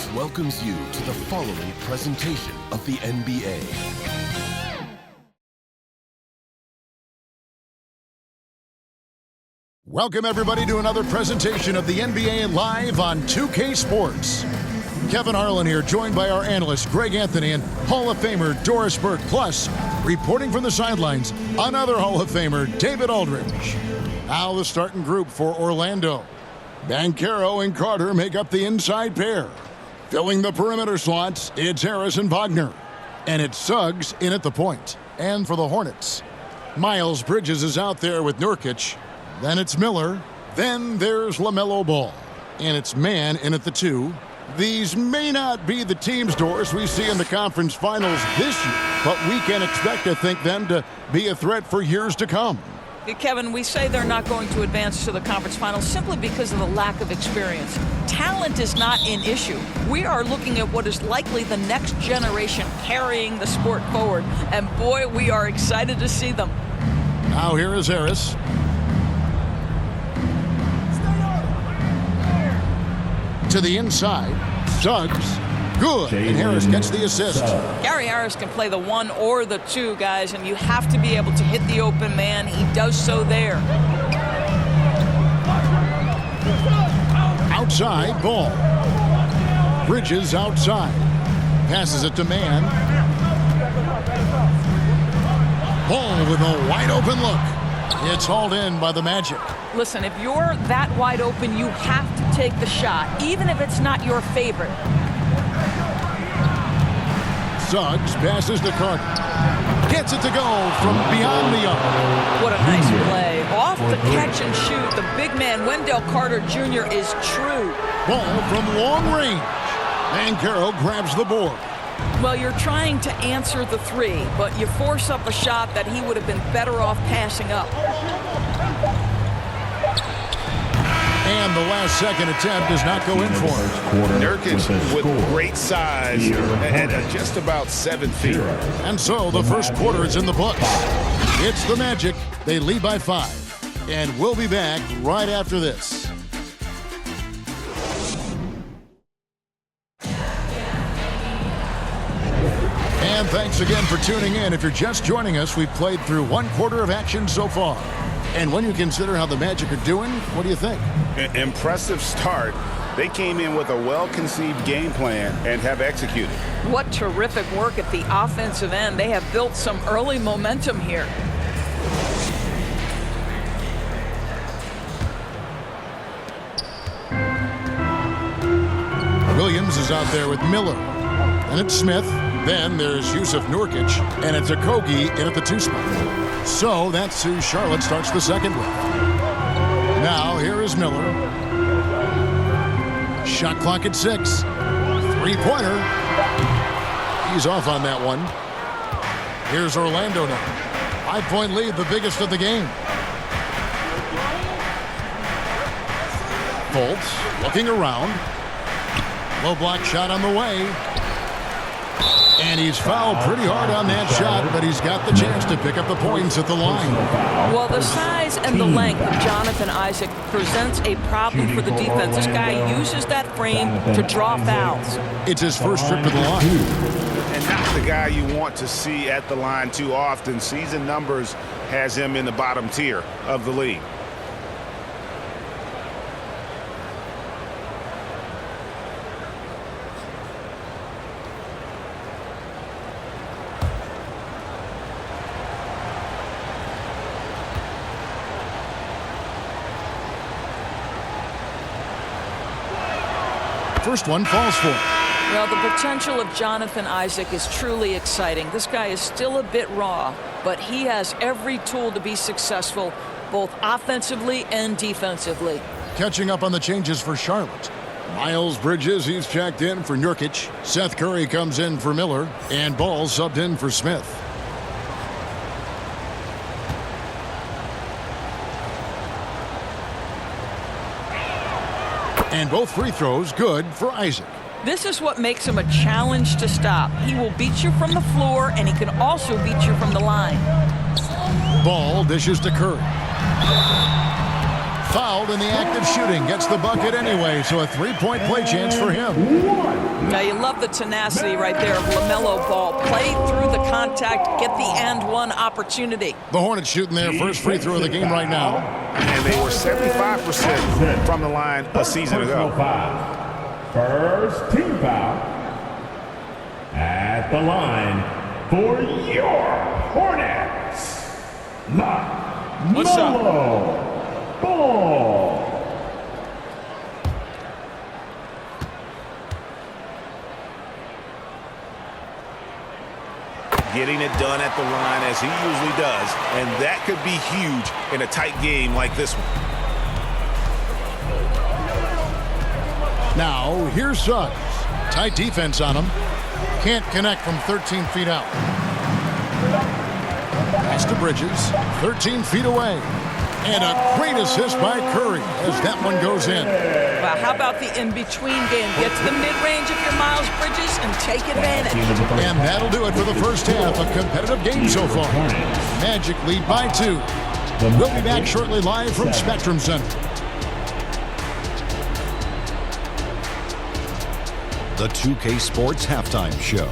Hornets welcomes you to the following presentation of the NBA. Welcome, everybody, to another presentation of the NBA live on 2K Sports. Kevin Harlan here, joined by our analyst, Greg Anthony, and Hall of Famer Doris Burke. Plus, reporting from the sidelines, another Hall of Famer, David Aldridge. Now the starting group for Orlando. Banchero and Carter make up the inside pair. Filling the perimeter slots, it's Harris and Wagner. And it's Suggs in at the point. And for the Hornets, Miles Bridges is out there with Nurkic. Then it's Miller. Then there's LaMelo Ball. And it's Mann in at the 2. These may not be the teams, Doris, we see in the conference finals this year, but we can expect, I think, them to be a threat for years to come. Kevin, we say they're not going to advance to the conference finals simply because of the lack of experience. Talent is not an issue. We are looking at what is likely the next generation carrying the sport forward, and boy, we are excited to see them. Now here is Harris. To the inside, Suggs, good, and Harris gets the assist. Gary Harris can play the 1 or the 2, guys, and you have to be able to hit the open man. He does so there. Outside, Ball. Bridges outside. Passes it to Mann. Ball with a wide open look. It's hauled in by the Magic. Listen, if you're that wide open, you have to take the shot, even if it's not your favorite. Suggs passes to Carter. Gets it to go from beyond the arc. What a nice play. Off the catch and shoot, the big man, Wendell Carter Jr. is true. Ball from long range. Banchero grabs the board. Well, you're trying to answer the 3, but you force up a shot that he would have been better off passing up. And the last second attempt does not go in for him. Nurkic with great size at just about 7 feet. And so the first quarter is in the books. It's the Magic. They lead by 5. And we'll be back right after this. And thanks again for tuning in. If you're just joining us, we've played through 1 quarter of action so far. And when you consider how the Magic are doing, what do you think? Impressive start. They came in with a well-conceived game plan and have executed. What terrific work at the offensive end. They have built some early momentum here. Williams is out there with Miller. And it's Smith. Then there's Yusuf Nurkic. And it's Okogie in at the 2 spot. So that's who Charlotte starts the second with. Now here is Miller. Shot clock at 6. 3-pointer. He's off on that one. Here's Orlando now. 5-point lead, the biggest of the game. Fultz looking around. Low block shot on the way. And he's fouled pretty hard on that shot, but he's got the chance to pick up the points at the line. Well, the size and the length of Jonathan Isaac presents a problem for the defense. This guy uses that frame to draw fouls. It's his first trip to the line. And not the guy you want to see at the line too often. Season numbers has him in the bottom tier of the league. First one falls for him. Well, the potential of Jonathan Isaac is truly exciting. This guy is still a bit raw, but he has every tool to be successful, both offensively and defensively. Catching up on the changes for Charlotte. Miles Bridges, he's checked in for Nurkic. Seth Curry comes in for Miller. And Ball subbed in for Smith. And both free throws good for Isaac. This is what makes him a challenge to stop. He will beat you from the floor, and he can also beat you from the line. Ball dishes to Curry. fouled in the act of shooting. Gets the bucket anyway, so a three-point play chance for him. Now, you love the tenacity right there of LaMelo Ball. Play through the contact, get the and one opportunity. The Hornets shooting their first free throw of the game right now. And they were 75% from the line a season ago. First team foul at the line for your Hornets. LaMelo Ball. Getting it done at the line as he usually does, and that could be huge in a tight game like this one. Now, here's Suggs. Tight defense on him. Can't connect from 13 feet out. Pass to Bridges, 13 feet away. And a great assist by Curry as that one goes in. Wow, how about the in-between game? Get to the mid-range if you're Miles Bridges and take advantage. And that'll do it for the first half. A competitive game so far. Magic lead by 2. We'll be back shortly live from Spectrum Center. The 2K Sports Halftime Show.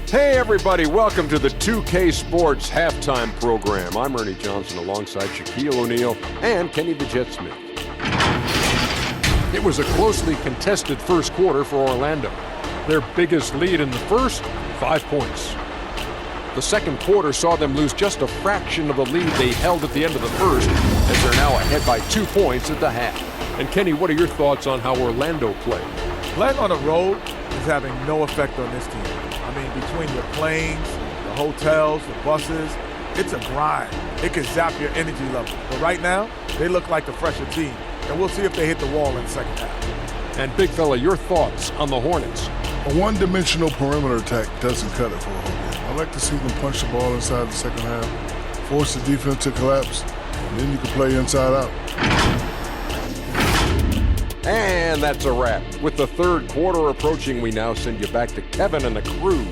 Hey everybody, welcome to the 2K Sports Halftime Program. I'm Ernie Johnson alongside Shaquille O'Neal and Kenny the Jet Smith. It was a closely contested first quarter for Orlando. Their biggest lead in the first, 5 points. The second quarter saw them lose just a fraction of the lead they held at the end of the first, as they're now ahead by 2 points at the half. And Kenny, what are your thoughts on how Orlando played? Playing on the road is having no effect on this team. I mean, between the planes, the hotels, the buses, it's a grind. It can zap your energy level. But right now, they look like the fresher team. And we'll see if they hit the wall in the second half. And big fella, your thoughts on the Hornets? A one-dimensional perimeter attack doesn't cut it for a whole game. I like to see them punch the ball inside the second half, force the defense to collapse, and then you can play inside out. And that's a wrap. With the third quarter approaching, we now send you back to Kevin and the crew.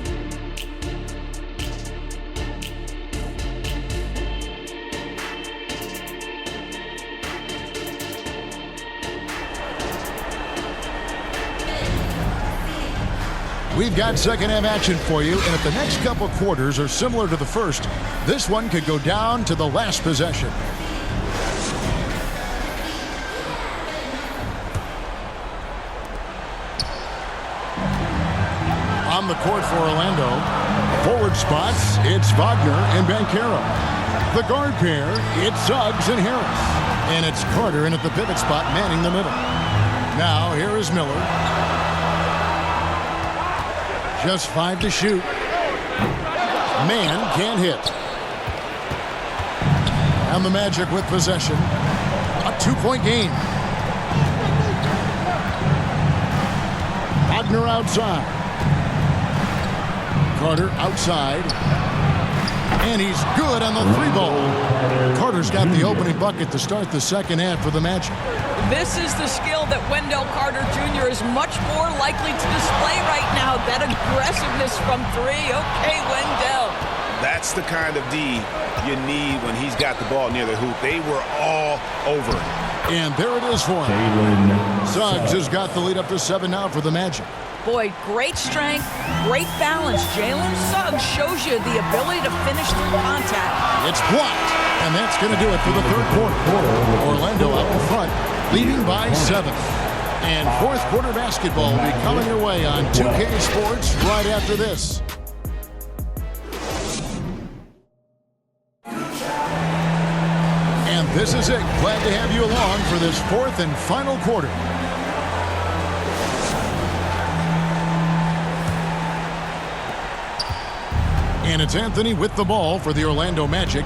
We've got second half action for you, and if the next couple quarters are similar to the first, this one could go down to the last possession. On the court for Orlando, forward spots, it's Wagner and Banchero. The guard pair, it's Suggs and Harris. And it's Carter in at the pivot spot, manning the middle. Now, here is Miller. Just 5 to shoot. Man can't hit. And the Magic with possession. A 2-point game. Wagner outside. Carter outside. And he's good on the 3-ball. Carter's got the opening bucket to start the second half for the Magic. This is the skill that Wendell Carter Jr. is much more likely to display right now. That aggressiveness from 3. Okay, Wendell. That's the kind of D you need when he's got the ball near the hoop. They were all over it. And there it is for him. Suggs has got the lead up to 7 now for the Magic. Boy, great strength, great balance. Jalen Suggs shows you the ability to finish through contact. It's blocked, and that's going to do it for the third quarter. Orlando out in front, leading by 7. And fourth quarter basketball will be coming your way on 2K Sports right after this. And this is it. Glad to have you along for this fourth and final quarter. And it's Anthony with the ball for the Orlando Magic.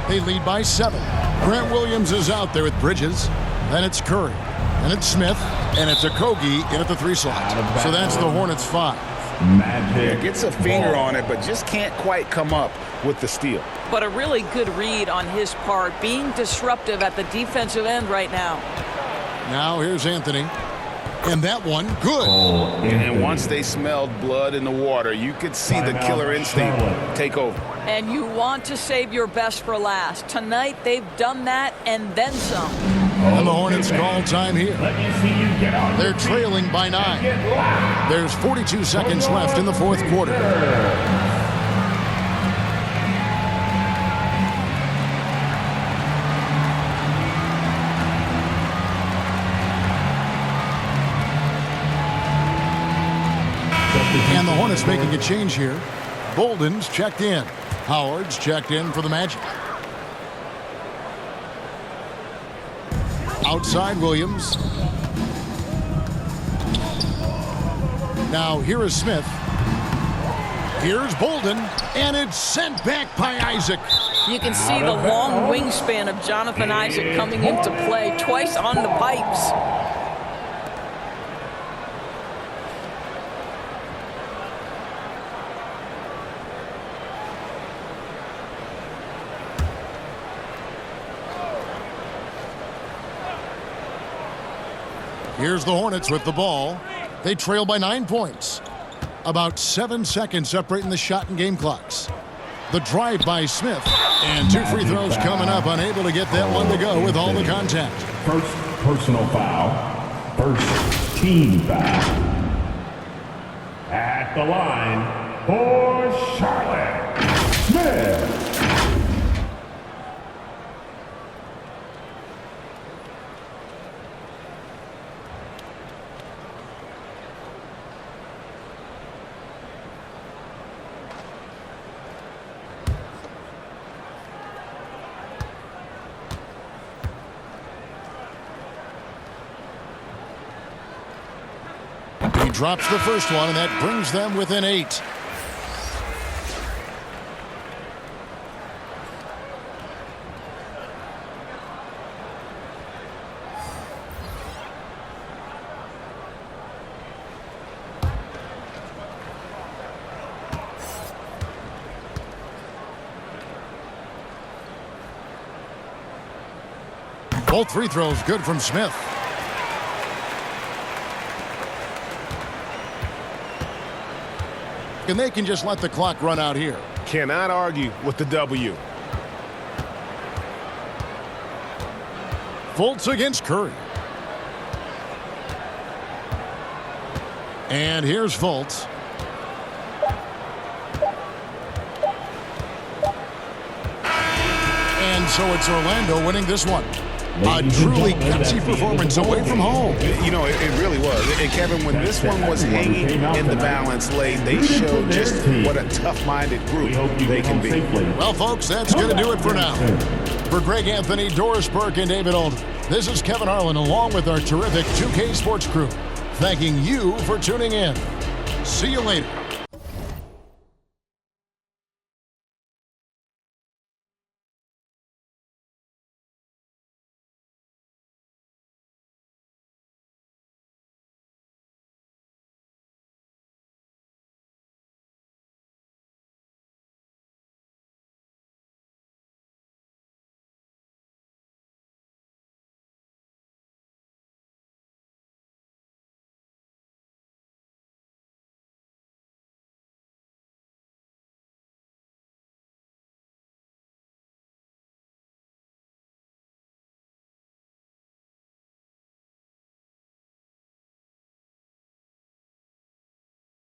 They lead by 7. Grant Williams is out there with Bridges. Then it's Curry. And it's Smith. And it's Okogie in at the 3 slot. So that's the Hornets 5. Yeah, gets a finger on it, but just can't quite come up with the steal. But a really good read on his part, being disruptive at the defensive end right now. Now here's Anthony. And that one, good. And once they smelled blood in the water, you could see the killer instinct take over. And you want to save your best for last. Tonight, they've done that and then some. And the Hornets call time here. They're trailing by 9. There's 42 seconds left in the fourth quarter. And the Hornets making a change here. Bolden's checked in. Howard's checked in for the Magic. Outside Williams. Now here is Smith. Here's Bolden, and it's sent back by Isaac. You can see the long wingspan of Jonathan Isaac coming into play twice on the pipes. Here's the Hornets with the ball. They trail by 9 points. About 7 seconds separating the shot and game clocks. The drive by Smith. And 2 free throws coming up. Unable to get that one to go with all the contact. First personal foul. First team foul. At the line for Charlotte, Smith. He drops the first one, and that brings them within 8. Both free throws good from Smith. And they can just let the clock run out here. Cannot argue with the W. Fultz against Curry. And here's Fultz. And so it's Orlando winning this one. A truly gutsy performance away from home. You know, it really was. And Kevin, when this one was hanging in the balance late, they showed just what a tough-minded group they can be. Well, folks, that's going to do it for now. For Greg Anthony, Doris Burke, and David Alden, this is Kevin Harlan along with our terrific 2K Sports crew, thanking you for tuning in. See you later.